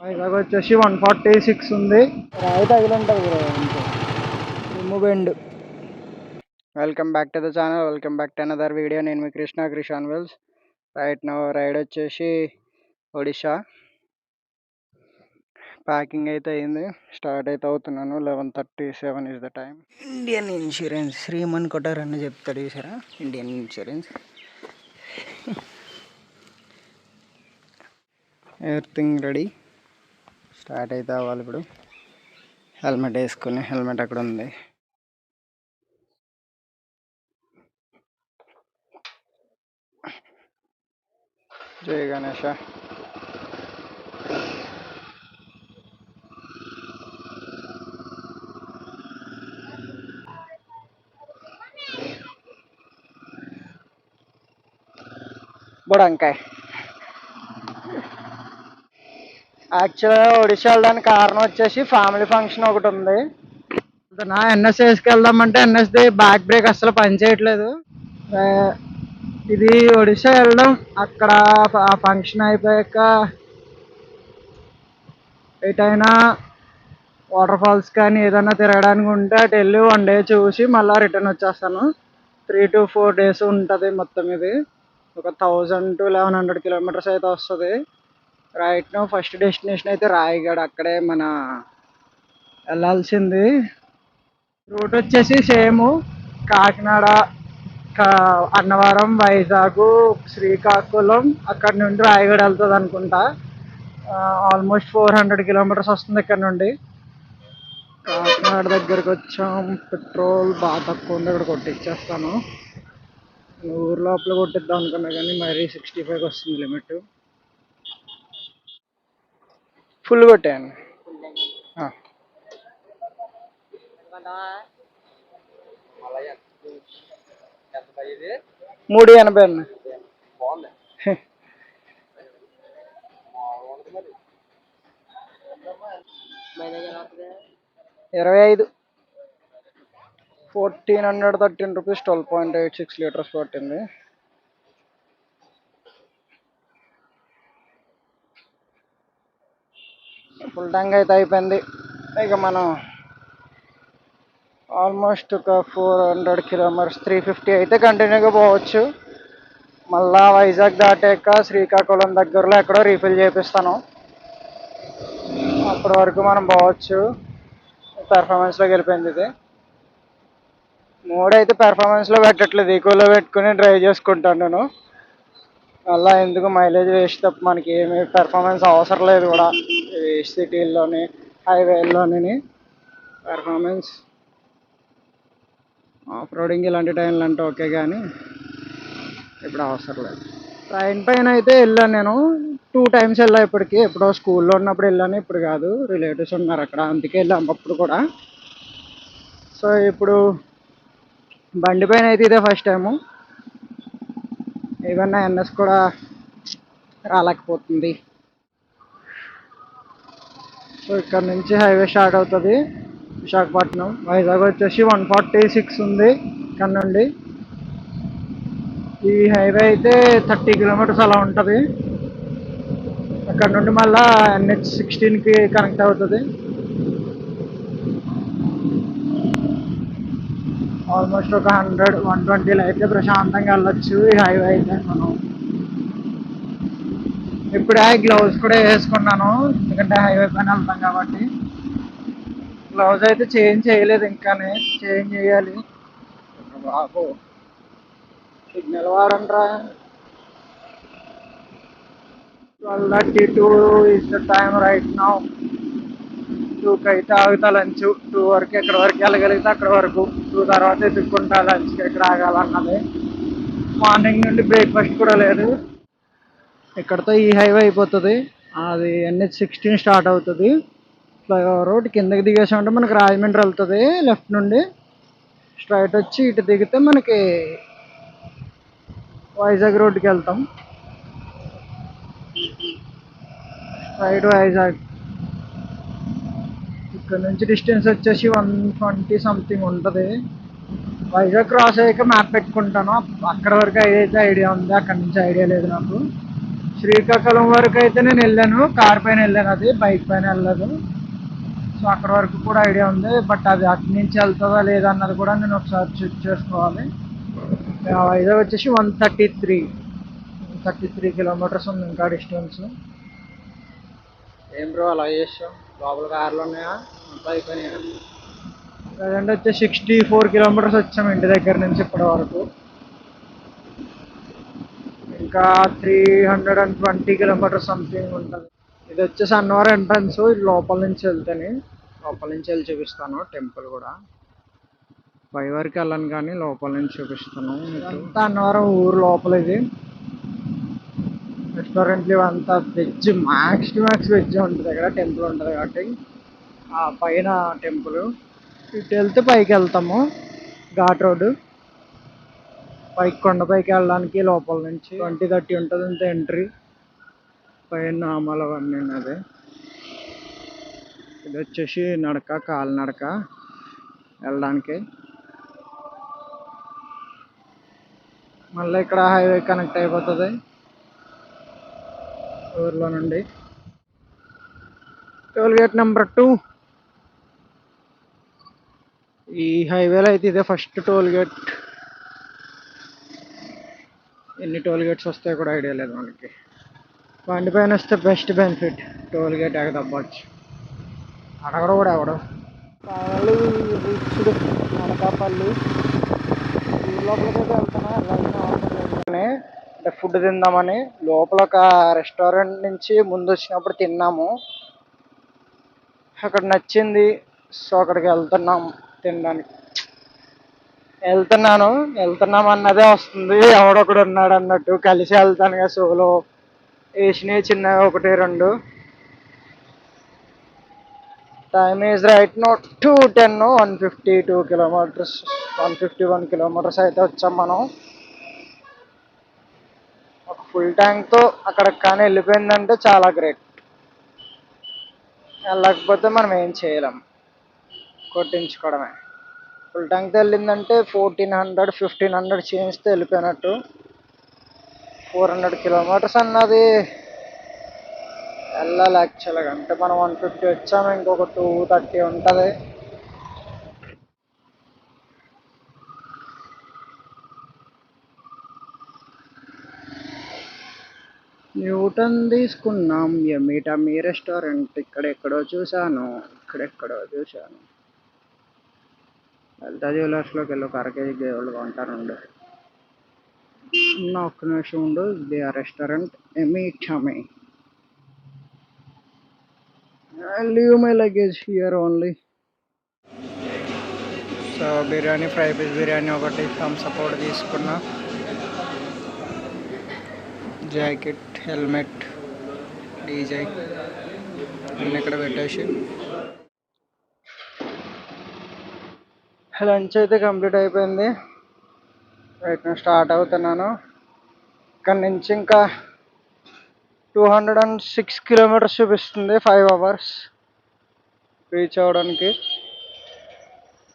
వైజాగ్ వచ్చేసి 146 ఉంది. రాయి తగిలి ఉంటుంది బ్రో అంతే. Bend. Welcome back to the channel, welcome back to another video. నేను మీ క్రిషాన్ వెల్స్. రైట్ నో రైడ్ వచ్చేసి ఒడిషా. ప్యాకింగ్ అయితే అయింది, స్టార్ట్ అయితే అవుతున్నాను. 11:37 is the time. Indian insurance Shriman కొట్టార్ అని చెప్తాడు చూసారా, Indian insurance. Everything ready, start అయితే అవ్వాలి ఇప్పుడు. హెల్మెట్ వేసుకుని, హెల్మెట్ అక్కడ ఉంది. జై గణేష. బుడంకాయ్. యాక్చువల్గా ఒడిషా వెళ్ళడానికి కారణం వచ్చేసి ఫ్యామిలీ ఫంక్షన్ ఒకటి ఉంది. నా ఎన్ఎస్ వేసుకెళ్దామంటే ఎన్ఎస్ది బ్యాక్ బ్రేక్ అసలు పనిచేయట్లేదు. ఇది ఒడిషా వెళ్ళడం, అక్కడ ఆ ఫంక్షన్ అయిపోయాక ఎటైనా వాటర్ ఫాల్స్ కానీ ఏదైనా తిరగడానికి ఉంటే అటు వెళ్ళి 1 డే చూసి మళ్ళీ రిటర్న్ వచ్చేస్తాను. 3 to 4 days ఉంటుంది మొత్తం. ఇది ఒక 1000 to 1100 kilometers అయితే వస్తుంది. రైట్ నో ఫస్ట్ డెస్టినేషన్ అయితే రాయగఢ్, అక్కడే మన వెళ్ళాల్సింది. రూట్ వచ్చేసి సేమ్ కాకినాడ, అన్నవరం, వైజాగ్, శ్రీకాకుళం, అక్కడ నుండి రాయగఢ్ వెళ్తుంది అనుకుంటా. ఆల్మోస్ట్ 400 kilometers వస్తుంది ఇక్కడ నుండి. కాకినాడ దగ్గరకు వచ్చాం. పెట్రోల్ బాగా తక్కువ ఉంది, ఇక్కడ కొట్టించేస్తాను. ఊరు లోపల కొట్టిద్దాం అనుకున్నా కానీ మరీ 65 వస్తుంది లిమిట్. ఫుల్ కొట్టాను. 380 అన్న. 25, 1413 rupees, 12.86 liters పట్టింది. ఫుల్ ట్యాంక్ అయితే అయిపోయింది. ఇక మనం ఆల్మోస్ట్ ఒక 400 kilometers, 350 అయితే కంటిన్యూగా పోవచ్చు. మళ్ళా వైజాగ్ దాటాక శ్రీకాకుళం దగ్గరలో ఎక్కడో రీఫిల్ చేపిస్తాను, అప్పటి వరకు మనం పోవచ్చు. పెర్ఫార్మెన్స్లోకి వెళ్ళిపోయింది ఇది. మోడ్ అయితే పెర్ఫార్మెన్స్లో పెట్టట్లేదు, ఈకోలో పెట్టుకుని డ్రైవ్ చేసుకుంటాను నేను. అలా ఎందుకు మైలేజ్ వేస్ట్ తప్ప మనకి ఏమి పెర్ఫార్మెన్స్ అవసరం లేదు కూడా. సిటీల్లోని హైవేల్లోని పెర్ఫార్మెన్స్, ఆఫ్ రోడింగ్ ఇలాంటి టైంలో అంటే ఓకే, కానీ ఇప్పుడు అవసరం లేదు. ట్రైన్ పైన అయితే వెళ్ళాను నేను 2 times వెళ్ళా ఇప్పటికి. ఎప్పుడో స్కూల్లో ఉన్నప్పుడు వెళ్ళాను, ఇప్పుడు కాదు. రిలేటివ్స్ ఉన్నారు అక్కడ, అందుకే వెళ్ళాము అప్పుడు కూడా. సో ఇప్పుడు బండి పైన అయితే ఇదే ఫస్ట్ టైము. ఈవెన్ ఎన్ఎస్ కూడా రాలేకపోతుంది. సో ఇక్కడ నుంచి హైవే స్టార్ట్ అవుతుంది విశాఖపట్నం. వైజాగ్ వచ్చేసి 146 ఉంది ఇక్కడ నుండి. ఈ హైవే అయితే 30 kilometers అలా ఉంటుంది. అక్కడ నుండి మళ్ళీ NH16కి కనెక్ట్ అవుతుంది. ఆల్మోస్ట్ ఒక 100-120 అయితే ప్రశాంతంగా వెళ్ళొచ్చు ఈ హైవే అయితే. మనం ఇప్పుడే గ్లౌజ్ కూడా వేసుకున్నాను, ఎందుకంటే హైవే పైన వెళ్తాం కాబట్టి. గ్లౌజ్ అయితే చేంజ్ చేయలేదు, ఇంకానే చేంజ్ చేయాలి. బాబు signal వాడంట్రా. 12:32 is the time right now. 2కి అయితే ఆగుతా లంచ్. 2 వరకు ఎక్కడి వరకు వెళ్ళగలిగితే అక్కడ వరకు. 2 తర్వాత ఎత్తుక్కుంటా లంచ్కి ఎక్కడ ఆగాలన్నది. మార్నింగ్ నుండి బ్రేక్ఫాస్ట్ కూడా లేదు. ఇక్కడతో ఈ హైవే అయిపోతుంది. అది NH16 స్టార్ట్ అవుతుంది. ఫ్లైఓవర్ రోడ్ కిందకి దిగేసామంటే మనకి రాజమండ్రి వెళ్తుంది. లెఫ్ట్ నుండి స్ట్రైట్ వచ్చి ఇటు దిగితే మనకి వైజాగ్ రోడ్డుకి వెళ్తాం. స్ట్రైట్ వైజాగ్. ఇక్కడ నుంచి డిస్టెన్స్ వచ్చేసి 120 సంథింగ్ ఉంటుంది. వైజాగ్ క్రాస్ అయ్యాక మ్యాప్ పెట్టుకుంటాను, అక్కడ వరకు అయితే ఐడియా ఉంది, అక్కడ నుంచి ఐడియా లేదు నాకు. శ్రీకాకుళం వరకు అయితే నేను వెళ్ళాను, కార్ పైన వెళ్ళాను, అది బైక్ పైన వెళ్ళలేదు. సో అక్కడ వరకు కూడా ఐడియా ఉంది, బట్ అది అటు నుంచి వెళ్తుందా లేదా అన్నది కూడా నేను ఒకసారి చెక్ చేసుకోవాలి. వైజాగ్ వచ్చేసి 133 కిలోమీటర్స్ ఉంది ఇంకా డిస్టెన్స్. ఏం బ్రో అలా చేసాం, లోపల కార్లు ఉన్నాయా మొత్తం అయిపోయినాయా? ప్రజెంట్ వచ్చి 64 కిలోమీటర్స్ వచ్చాము ఇంటి దగ్గర నుంచి ఇప్పటి వరకు. ఇంకా 320 కిలోమీటర్స్ సంథింగ్ ఉంటుంది. ఇది వచ్చేసి అన్నవరం ఎంట్రన్స్, ఇది లోపల నుంచి వెళ్తేనే, లోపల నుంచి వెళ్ళి చూపిస్తాను టెంపుల్ కూడా. పై వరకు వెళ్ళను కానీ లోపల నుంచి చూపిస్తాను. అంతా అన్నవరం ఊరు లోపల. ఇది రెస్టారెంట్లు అంతా veg, max to max veg ఉంటుంది ఇక్కడ. టెంపుల్ ఉంటుంది కాబట్టి ఆ పైన టెంపుల్, ఇటు వెళ్తే పైకి వెళ్తాము ఘాట్ రోడ్డు. పైకి కొండపైకి వెళ్ళడానికి లోపల నుంచి 20-30 ఉంటుంది అంతే ఎంట్రీ. పైన నామాలు అవన్నీ ఉన్నది. ఇది వచ్చేసి నడక, కాలినడక వెళ్ళడానికి. మళ్ళీ ఇక్కడ హైవే కనెక్ట్ అయిపోతుంది ఊర్లో నుండి. Toll gate number 2. ఈ హైవేలో అయితే ఇదే ఫస్ట్ టోల్ గేట్. ఎన్ని టోల్ గేట్స్ వస్తాయో కూడా ఐడియా లేదు మనకి. బండి పైన వస్తే బెస్ట్ బెనిఫిట్, టోల్ గేట్ ఎగదబ్బచ్చు. అడగడు కూడా ఎవడు. కావాలి రీచ్డ్ అనకాపల్లి. లోపలికైతే వెళ్తున్నా, అంటే ఫుడ్ తిందామని. లోపల ఒక రెస్టారెంట్ నుంచి ముందు వచ్చినప్పుడు తిన్నాము, అక్కడ నచ్చింది. సో అక్కడికి వెళ్తున్నాం తినడానికి. వెళ్తున్నాం అన్నదే వస్తుంది, ఎవడొకడు ఉన్నాడు అన్నట్టు. కలిసి వెళ్తాను కదా, సోలో వేసినవి చిన్నవి 1-2. Time is right now 2:10. 152 kilometres, 151 kilometres అయితే వచ్చాం మనం. ఒక ఫుల్ ట్యాంక్తో అక్కడికి కానీ వెళ్ళిపోయిందంటే చాలా గ్రేట్. వెళ్ళకపోతే మనం ఏం చేయలేం, కొట్టించుకోవడమే. ఫుల్ ట్యాంక్తో వెళ్ళిందంటే 1400-1500 చేంజ్తో వెళ్ళిపోయినట్టు. 400 కిలోమీటర్స్ అన్నది వెళ్ళాలి యాక్చువల్గా. అంటే మనం 150 వచ్చాము, ఇంకొక 230 ఉంటుంది. న్యూటన్ తీసుకున్నాం. ఎమీ రెస్టారెంట్ ఇక్కడెక్కడో చూశాను. లలితా జ్యువెలర్స్లోకి వెళ్ళి ఒక అరకేజీ గేవులు కొంటానుండు. ఒక్క నిమిషం ఉండు. ఇది ఆ రెస్టారెంట్ ఎమీ టమీ. Leave my luggage here only. So biryani, fry piece biryani ఒకటి, థమ్స్ అప్ ఒకటి తీసుకున్నా. జాకెట్, హెల్మెట్, డీజే అన్నీ ఇక్కడ పెట్టేసి లంచ్ అయితే కంప్లీట్ అయిపోయింది. రైట్ నేను స్టార్ట్ అవుతున్నాను. ఇక్కడ నుంచి ఇంకా 206 కిలోమీటర్స్ చూపిస్తుంది, 5 అవర్స్ రీచ్ అవ్వడానికి.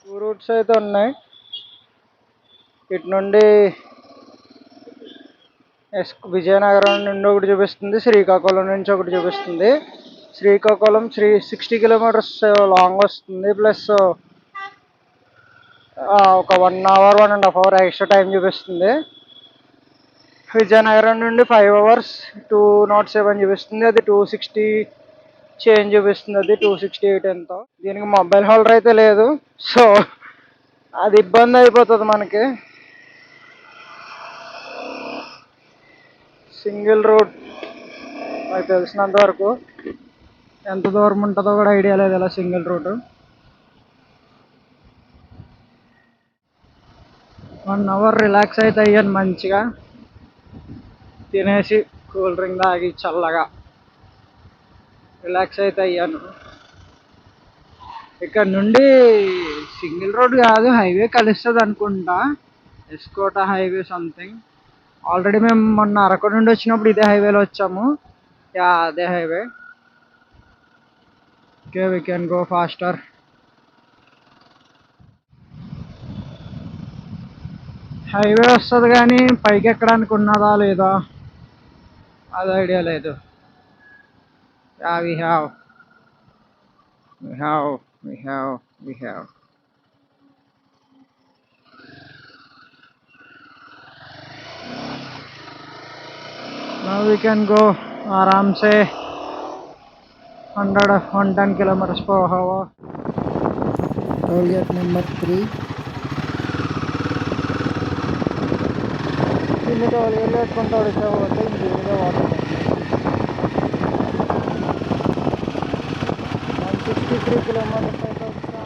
2 రూట్స్ అయితే ఉన్నాయి. ఇటు నుండి విజయనగరం నుండి ఒకటి చూపిస్తుంది, శ్రీకాకుళం నుంచి ఒకటి చూపిస్తుంది. శ్రీకాకుళం 60 కిలోమీటర్స్ లాంగ్ వస్తుంది, ప్లస్ ఒక 1 అవర్ 1.5 అవర్ ఎక్స్ట్రా టైం చూపిస్తుంది. విజయనగరం నుండి 5 అవర్స్ 207 చూపిస్తుంది, అది 260 చేంజ్ చూపిస్తుంది, అది 268 ఎంతో. దీనికి మొబైల్ హోల్డర్ అయితే లేదు, సో అది ఇబ్బంది అయిపోతుంది మనకి. సింగిల్ రూట్ నాకు తెలిసినంత వరకు. ఎంత దూరం ఉంటుందో కూడా ఐడియా లేదు ఇలా సింగిల్ రూటు. 1 అవర్ రిలాక్స్ అయితే అయ్యాను మంచిగా. తినేసి కూల్ డ్రింక్ తాగి చల్లగా రిలాక్స్ అయితే అయ్యాను. ఇక్కడ నుండి సింగిల్ రోడ్ కాదు, హైవే కలుస్తుంది అనుకుంటా, ఎస్కోట హైవే సంథింగ్. ఆల్రెడీ మేము మొన్న అరకు నుండి వచ్చినప్పుడు ఇదే హైవేలో వచ్చాము. యా అదే highway. Okay, we can go faster. Highway వస్తుంది కానీ పైకి ఎక్కడానికి ఉన్నదా లేదా అది ఐడియా లేదు. Yeah, we have, we have. Now we can go आराम से 110 kilometers per hour. Toll gate number 3. ఇన్ని టోల్ గేట్లు పెట్టుకుంటూ వచ్చాకపోతే ఇంకేదో వాటర్ 163 kilometers అయితే వచ్చాం.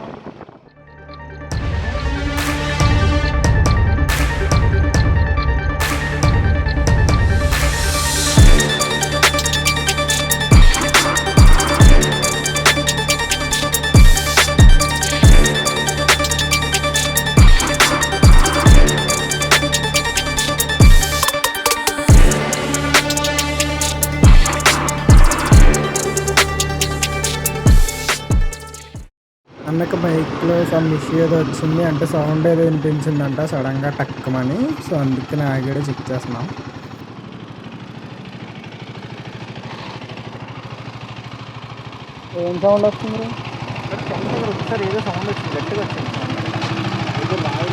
అన్నకు బైక్లో సమ్ ఇష్యూ ఏదో వచ్చింది, అంటే సౌండ్ ఏదో వినిపించిందంట సడన్గా టక్కమని. సో అందుకని ఆగాడు, చెక్ చేస్తున్నాం. ఏం సౌండ్ వస్తుంది? ఒకసారి ఏదో సౌండ్ వచ్చింది, గట్టిగా వచ్చింది. ఏదో రాయి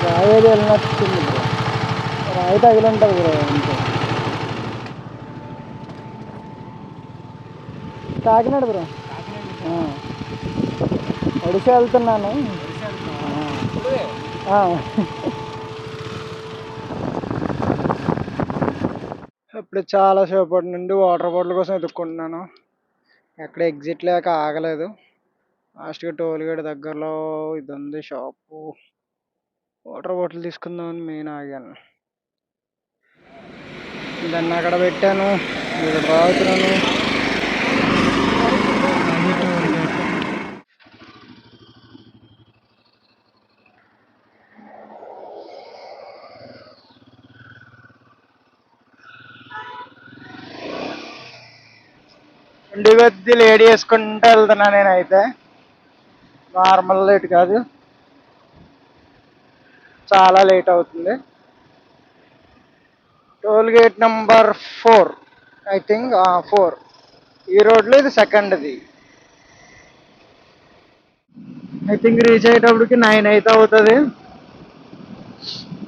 రాయేది వెళ్ళినట్టుంది బ్రో. రాయి తగిలి ఉంటుంది బ్రో. అంతే. కాకినాడ బ్రో. ఒడిశా వెళ్తున్నాను. ఇప్పుడు చాలా సేపటి నుండి వాటర్ బాటిల్ కోసం ఎదుక్కుంటున్నాను. ఎక్కడ ఎగ్జిట్ లేక ఆగలేదు. లాస్ట్గా టోల్ గేట్ దగ్గరలో ఇది ఉంది షాపు. వాటర్ బాటిల్ తీసుకుందామని మెయిన్ ఆగాను. దాన్ని అక్కడ పెట్టాను, ఇక్కడ తాగుతున్నాను. ఇంటి వద్ద లేడీ వేసుకుంటూ వెళ్తున్నా నేనైతే. నార్మల్ లేట్ కాదు, చాలా లేట్ అవుతుంది. Toll gate number 4 I think 4. ఈ రోడ్లో ఇది సెకండ్ది. ఐ థింక్ రీచ్ అయ్యేటప్పటికి 9 అయితే అవుతుంది.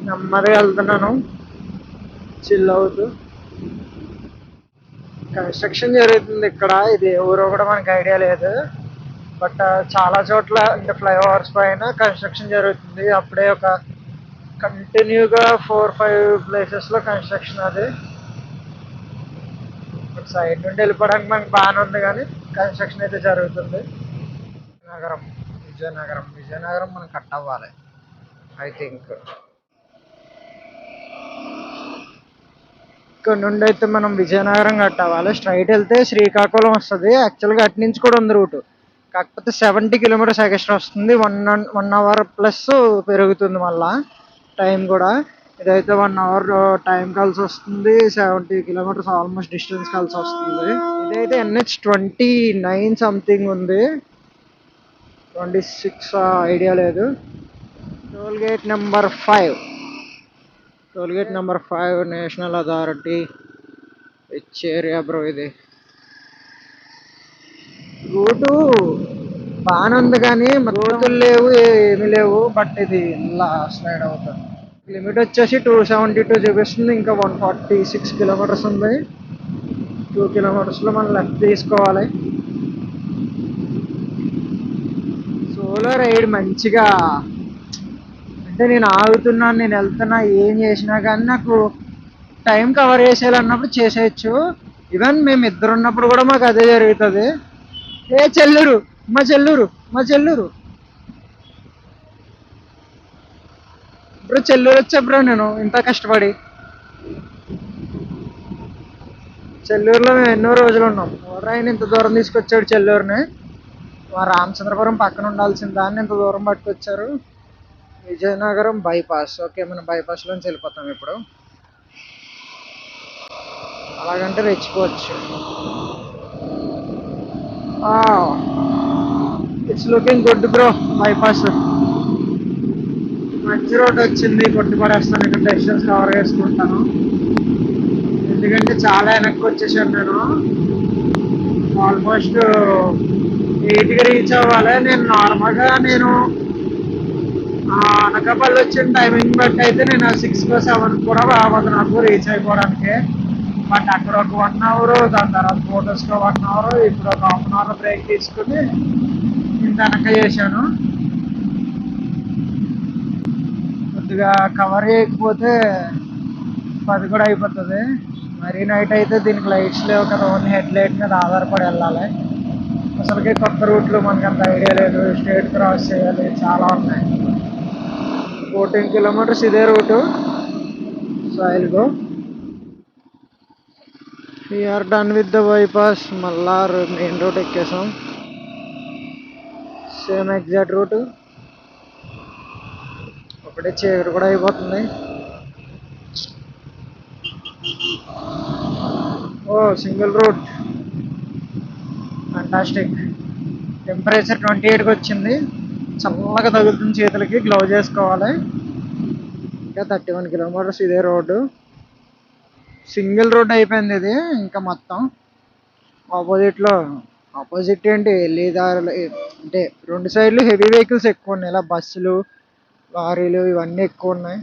నెమ్మదిగా వెళ్తున్నాను, చిల్ అవుతూ. కన్స్ట్రక్షన్ జరుగుతుంది ఇక్కడ. ఇది ఊరో కూడా మనకి ఐడియా లేదు, బట్ చాలా చోట్ల అంటే ఫ్లైఓవర్స్ పైన కన్స్ట్రక్షన్ జరుగుతుంది. అప్పుడే ఒక కంటిన్యూగా 4-5 ప్లేసెస్లో కన్స్ట్రక్షన్. అది సైడ్ నుండి వెళ్ళిపోవడానికి మనకి బాగానే ఉంది, కానీ కన్స్ట్రక్షన్ అయితే జరుగుతుంది. విజయనగరం మనం కట్ అవ్వాలి ఐ థింక్. ఇక్కడ నుండి అయితే మనం విజయనగరం కట్ అవ్వాలి. స్ట్రైట్ వెళ్తే శ్రీకాకుళం వస్తుంది. యాక్చువల్గా అటు నుంచి కూడా ఉంది రూటు, కాకపోతే 70 kilometers ఎక్స్ట్రా వస్తుంది. 1 hour ప్లస్ పెరుగుతుంది మళ్ళా టైం కూడా. ఇదైతే 1 hour టైం కలిసి వస్తుంది. 70 kilometers ఆల్మోస్ట్ డిస్టెన్స్ కలిసి వస్తుంది. ఇదైతే NH29 సంథింగ్ ఉంది, 26 ఐడియా లేదు. Toll gate number 5 national authority which area bro? ఇది రూటు బాగానే ఉంది, కానీ రోడ్లు లేవు, ఏమి లేవు. బట్ ఇది ఇలా స్లైడ్ అవుతుంది. లిమిట్ వచ్చేసి 272 చూపిస్తుంది. ఇంకా 146 kilometers ఉంది. 2 kilometersలో మనం లెఫ్ట్ తీసుకోవాలి. సోలో రైడ్ మంచిగా, అంటే నేను ఆగుతున్నాను, నేను వెళ్తున్నా, ఏం చేసినా కానీ నాకు టైం కవర్ చేసేయాలన్నప్పుడు చేసేయచ్చు. ఈవెన్ మేము ఇద్దరు ఉన్నప్పుడు కూడా మాకు అదే జరుగుతుంది. మా చెల్లూరు ఇప్పుడు చెల్లూరు వచ్చా బ్రో. నేను ఇంత కష్టపడి చెల్లూరులో మేము ఎన్నో రోజులు ఉన్నాం. ఆయన ఇంత దూరం తీసుకొచ్చాడు చెల్లూరుని. మా రామచంద్రపురం పక్కన ఉండాల్సిన దాన్ని ఇంత దూరం పట్టుకొచ్చారు. విజయనగరం బైపాస్. ఓకే, మనం బైపాస్లోంచి వెళ్ళిపోతాం ఇప్పుడు. అలాగంటే రెచ్చిపోవచ్చు. It's looking good bro bypass. మంచి రోడ్ వచ్చింది, కొట్టి పడేస్తాను. ఇక్కడ డెస్టెన్స్ కవర్ చేసుకుంటాను, ఎందుకంటే చాలా వెనక్కి వచ్చేసాను నేను. ఆల్మోస్ట్ 8కి రీచ్ అవ్వాలి. నేను నార్మల్గా అనకాపల్లి వచ్చిన టైమింగ్ బట్టి అయితే నేను 6-7 కూడా రావాలి నాకు రీచ్ అయిపోవడానికి. బట్ అక్కడ ఒక 1 అవర్, దాని తర్వాత ఫోటోస్లో 1 అవర్, ఇప్పుడు ఒక హాఫ్ బ్రేక్ తీసుకుని ఇంత వెనక చేశాను. కొద్దిగా కవర్ చేయకపోతే 10 కూడా అయిపోతుంది. మరీ నైట్ అయితే దీనికి లైట్స్ లేవు కదా, ఓన్లీ హెడ్ లైట్ మీద ఆధారపడి వెళ్ళాలి. అసలుకి కొత్త రూట్లు మనకు అంత ఐడియా లేదు, స్టేట్ క్రాస్ చేయాలి, చాలా ఉన్నాయి. 14 kilometers ఇదే route. So I'll go. We're done with the bypass. మళ్ళా మెయిన్ రోడ్ ఎక్కేసాం. Same exact route. ఒకటే చీకటి కూడా అయిపోతుంది. ఓ సింగిల్ రూట్, ఫంటాస్టిక్. టెంపరేచర్ 28కి వచ్చింది, చల్లగా తగులుతుంది చేతులకి, గ్లౌజ్ వేసుకోవాలి. ఇంకా 31 kilometers ఇదే రోడ్డు. సింగిల్ రోడ్ అయిపోయింది ఇది. ఇంకా మొత్తం ఆపోజిట్ ఏంటి వెళ్ళేదారులు అంటే 2 సైడ్లు హెవీ వెహికల్స్ ఎక్కువ ఉన్నాయి. ఇలా బస్సులు, లారీలు ఇవన్నీ ఎక్కువ ఉన్నాయి.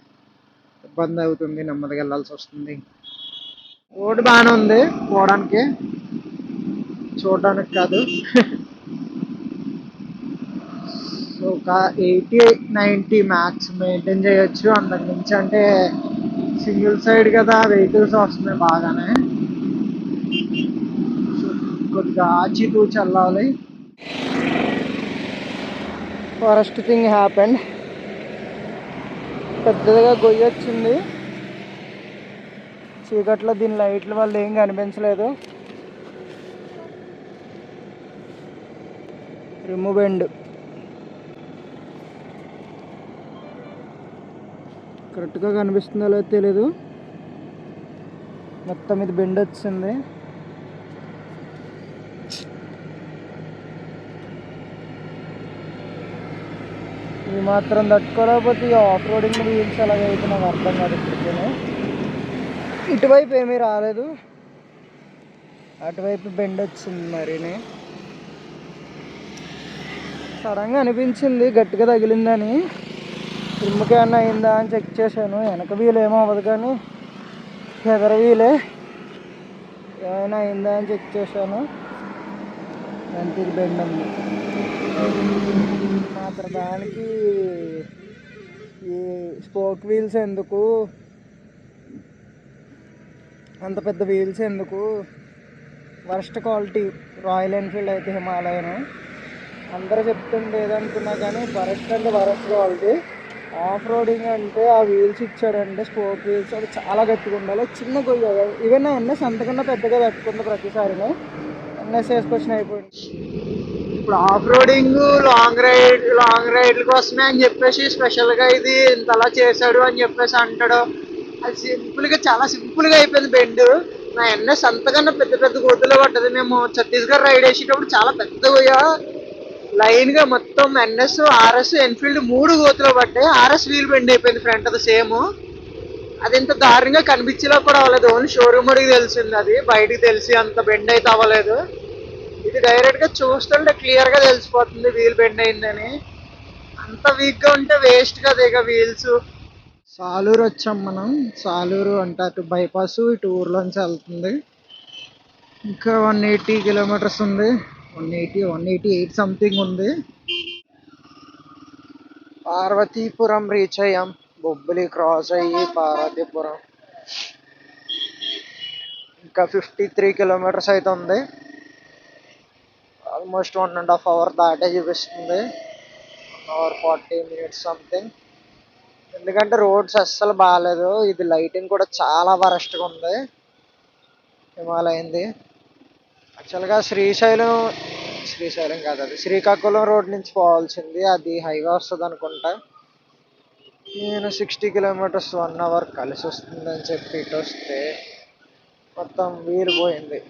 ఇబ్బంది అవుతుంది, నెమ్మదిగా వెళ్ళాల్సి వస్తుంది. రోడ్డు బాగానే ఉంది పోవడానికి, చూడడానికి కాదు. సో ఒక 80-90 మ్యాక్స్ మెయింటైన్ చేయొచ్చు. అంతకు మించి అంటే సింగిల్ సైడ్ కదా, వెహికల్స్ వస్తున్నాయి బాగానే. కొద్దిగా ఆచితూచి వెళ్ళాలి. First thing happened. పెద్దదిగా గొయ్యి వచ్చింది. చీకట్లో దీని లైట్ల వల్ల ఏం కనిపించలేదు. Remove bend. కరెక్ట్గా కనిపిస్తుందో లేదో తెలీదు, మొత్తం ఇది బెండ్ వచ్చింది. ఇది మాత్రం తట్టుకోలేకపోతే ఇక ఆఫ్ రోడింగ్ వీల్స్ అలాగైతే నాకు అర్థం కాదు. ఇప్పటికే ఇటువైపు ఏమీ రాలేదు, అటువైపు బెండ్ వచ్చింది. మరినే సడన్గా అనిపించింది గట్టిగా తగిలిందని. రిమ్కి ఏమన్నా అయిందా అని చెక్ చేశాను. వెనక వీలు ఏమో అవ్వదు కానీ ఎదర వీలే ఏమైనా అయిందా అని చెక్ చేశాను. ఎంత ఇది బెండ్ ఉంది. మాత్రం దానికి ఈ స్పోక్ వీల్స్ ఎందుకు, అంత పెద్ద వీల్స్ ఎందుకు. వర్స్ట్ క్వాలిటీ రాయల్ ఎన్ఫీల్డ్ అయితే హిమాలయన్. అందరూ చెప్తుండే ఏదనుకున్నా కానీ వరస్ట్ అంటే వరస్ట్ క్వాలిటీ. ఆఫ్ రోడింగ్ అంటే ఆ వీల్స్ ఇచ్చాడంటే స్పోక్ వీల్స్, అది చాలా గట్టిగా ఉండాలి. చిన్న గొయ్య ఈవెన్ ఎన్ఎస్ అంతకన్నా పెద్దగా పెట్టుకుంది ప్రతిసారినే. ఎన్ఎస్ వేసుకొచ్చిన అయిపోయింది. ఇప్పుడు ఆఫ్ రోడింగ్ లాంగ్ రైడ్ల కోసమే అని చెప్పేసి స్పెషల్గా ఇది ఇంతలా చేశాడు అని చెప్పేసి అంటాడు. అది సింపుల్గా, చాలా సింపుల్గా అయిపోయింది బెండ్. నా ఎన్ఎస్ అంతకన్నా పెద్ద పెద్ద గోతులో పడ్డది. మేము ఛత్తీస్గఢ్ రైడ్ వేసేటప్పుడు చాలా పెద్ద గొయ్య, లైన్గా మొత్తం ఎన్ఎస్, ఆర్ఎస్, ఎన్ఫీల్డ్ 3 గోతులో పడ్డాయి. ఆర్ఎస్ వీల్ బెండ్ అయిపోయింది ఫ్రంట్ అది సేమ్. అది ఇంత దారుణంగా కనిపించేలా కూడా అవ్వలేదు, ఓన్లీ షోరూమ్ వరకు తెలిసింది. అది బయటికి తెలిసి అంత బెండ్ అయితే అవ్వలేదు. ఇది డైరెక్ట్గా చూస్తుంటే క్లియర్గా తెలిసిపోతుంది వీల్ బెండ్ అయిందని. అంత వీక్గా ఉంటే వేస్ట్ కదా ఇక వీల్స్. సాలూరు వచ్చాం మనం. సాలూరు అంటే అటు బైపాస్, ఇటు ఊర్లోంచి వెళ్తుంది. ఇంకా 180 kilometers ఉంది. 188 సంథింగ్ ఉంది. పార్వతీపురం రీచ్ అయ్యాం. బొబ్బిలి క్రాస్ అయ్యి పార్వతీపురం. ఇంకా 53 kilometers అయితే ఉంది. ఆల్మోస్ట్ 1.5 hour దాటే చూపిస్తుంది. 1 hour 40 minutes సంథింగ్. ఎందుకంటే రోడ్స్ అస్సలు బాగాలేదు. ఇది లైటింగ్ కూడా చాలా వరస్ట్గా ఉంది హిమాలయంది. యాక్చువల్గా శ్రీశైలం కాదు, అది శ్రీకాకుళం రోడ్ నుంచి పోవాల్సింది. అది హైవే వస్తుంది అనుకుంటా. నేను 60 kilometers 1 hour కలిసి వస్తుందని చెప్పి ఇటు వస్తే మొత్తం వీలు పోయింది.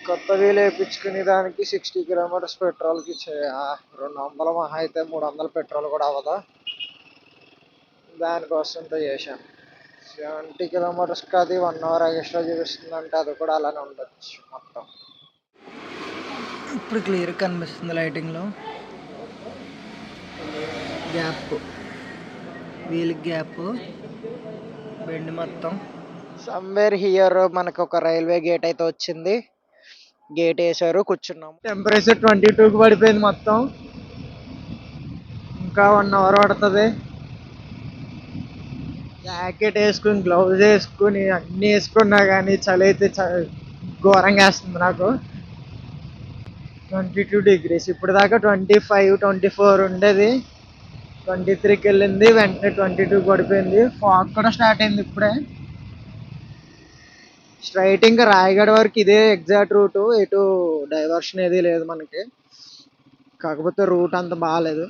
కొత్త వీలు వేయించుకునే దానికి 60 kilometers పెట్రోల్కి 200 మహా అయితే 300 పెట్రోల్ కూడా అవ్వదా. దానికోసం ఇంత చేశాను. 70 కిలోమీటర్స్కి అది 1 అవర్ ఎక్స్ట్రా చూపిస్తుందంటే అది కూడా అలానే ఉండొచ్చు మొత్తం. ఇప్పుడు క్లియర్ కనిపిస్తుంది లైటింగ్లో. గ్యాప్, వీల్ గ్యాప్, బెండ్ మొత్తం. సమ్వేర్ హియర్ మనకు ఒక రైల్వే గేట్ అయితే వచ్చింది. గేట్ వేసారు, కూర్చున్నాము. టెంపరేచర్ 22కి పడిపోయింది మొత్తం. ఇంకా 1 అవర్ పడుతుంది. జాకెట్ వేసుకుని, గ్లౌజ్ వేసుకుని, అన్నీ వేసుకున్నా కానీ చలి అయితే ఘోరంగా వేస్తుంది నాకు. 22 degrees. ఇప్పుడు దాకా 25, 24 ఉండేది. 23కి వెళ్ళింది, వెంటనే 22 పడిపోయింది. ఫాగ్ కూడా స్టార్ట్ అయింది ఇప్పుడే. స్ట్రైట్ ఇంకా రాయగడ వరకు ఇదే ఎగ్జాక్ట్ రూటు, ఎటు డైవర్షన్ ఏది లేదు మనకి. కాకపోతే రూట్ అంత బాగాలేదు,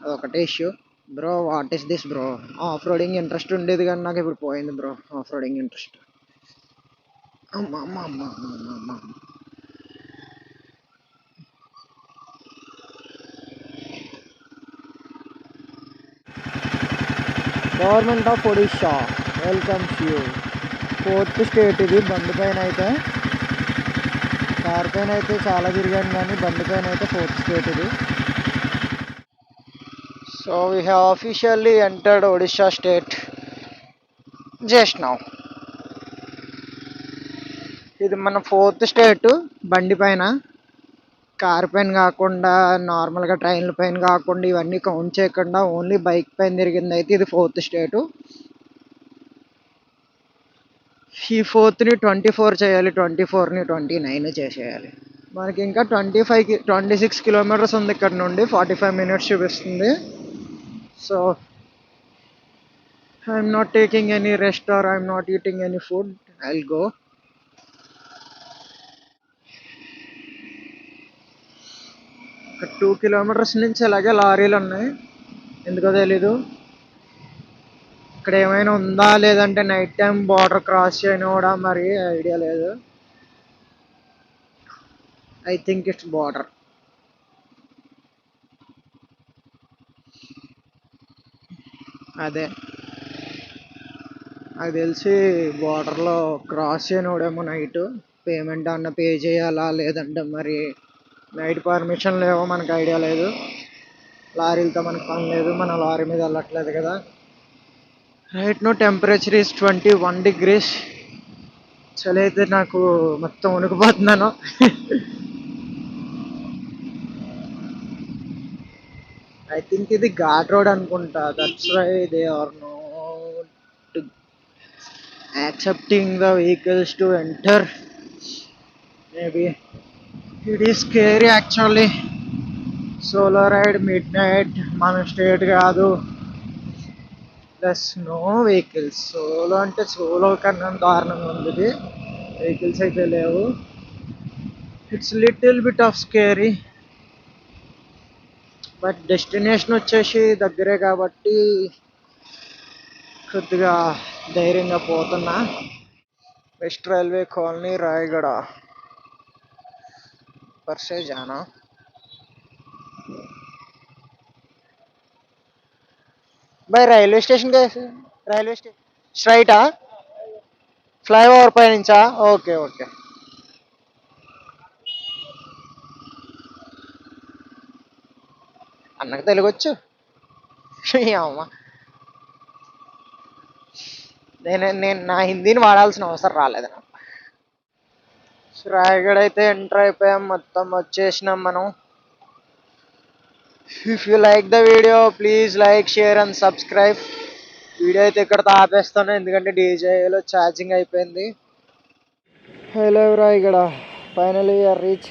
అదొకటే issue. Bro what is this bro? Off roading interest ఉండేది కానీ నాకు ఇప్పుడు పోయింది బ్రో ఆఫ్ రోడింగ్ ఇంట్రెస్ట్. అమ్మ అమ్మ అమ్మ అమ్మ అమ్మ. Government of Odisha welcomes you. 4th state ఇది. బండి పైన అయితే, కార్ పైన అయితే చాలా తిరిగాను కానీ బండి పైన అయితే 4th స్టేట్ ఇది. So we have officially entered Odisha state just now. ఇది మన 4th స్టేట్. బండి పైన, కార్ పైన కాకుండా, నార్మల్గా ట్రైన్ల పైన కాకుండా, ఇవన్నీ కౌంట్ చేయకుండా ఓన్లీ బైక్ పైన తిరిగింది అయితే ఇది 4th స్టేటు. ఈ 4th ని 24 చేయాలి, 24ని 29 చేసేయాలి. మనకి ఇంకా 26 కిలోమీటర్స్ ఉంది ఇక్కడ నుండి. 45 minutes చూపిస్తుంది. So I'm not taking any rest or I'm not eating any food. I will go. ఒక 2 kilometers నుంచి అలాగే లారీలు ఉన్నాయి, ఎందుకో తెలీదు. ఇక్కడ ఏమైనా ఉందా లేదంటే నైట్ టైం బార్డర్ క్రాస్ చేయని కూడా మరి ఐడియా లేదు. I think it's border. అదే నాకు తెలిసి బార్డర్లో క్రాస్ చేయనివాడేమో నైట్. పేమెంట్ అన్న పే చేయాలా లేదంటే మరి నైట్ పర్మిషన్ లేవో మనకు ఐడియా లేదు. లారీలతో మనకు పని లేదు, మన లారీ మీద వెళ్ళట్లేదు కదా. Right now temperature is 21 degrees. చలి అయితే నాకు మొత్తం వణికిపోతున్నాను. ఐ థింక్ ఇది ఘాట్ రోడ్ అనుకుంటా. That's why they are not accepting the vehicles to enter. Maybe it is scary actually. Solo ride midnight, మన స్టేట్ కాదు, ప్లస్ నో వెహికల్స్. సోలో అంటే solo కన్నా దారుణంగా ఉంది ఇది. వెహికల్స్ అయితే లేవు. It's little bit of scary. But destination వచ్చేసి దగ్గరే కాబట్టి కొద్దిగా ధైర్యంగా పోతున్నా. వెస్ట్ రైల్వే కాలనీ రాయగడ పర్సే జానా. भाई రైల్వే స్టేషన్ రైల్వే స్టేషన్ స్ట్రైటా? ఫ్లైఓవర్ పై నుంచా? Okay okay. అన్నకు తెలుగు వచ్చు. అమ్మ, నేను నా హిందీని వాడాల్సిన అవసరం రాలేదు నాకు. రాయగడ అయితే ఎంటర్ అయిపోయాం, మొత్తం వచ్చేసినాం మనం. If you like the video please like, share and subscribe. Video అయితే ఇక్కడతో ఆపేస్తాను ఎందుకంటే డీజేలో ఛార్జింగ్ అయిపోయింది. Hello Rayagada, finally reach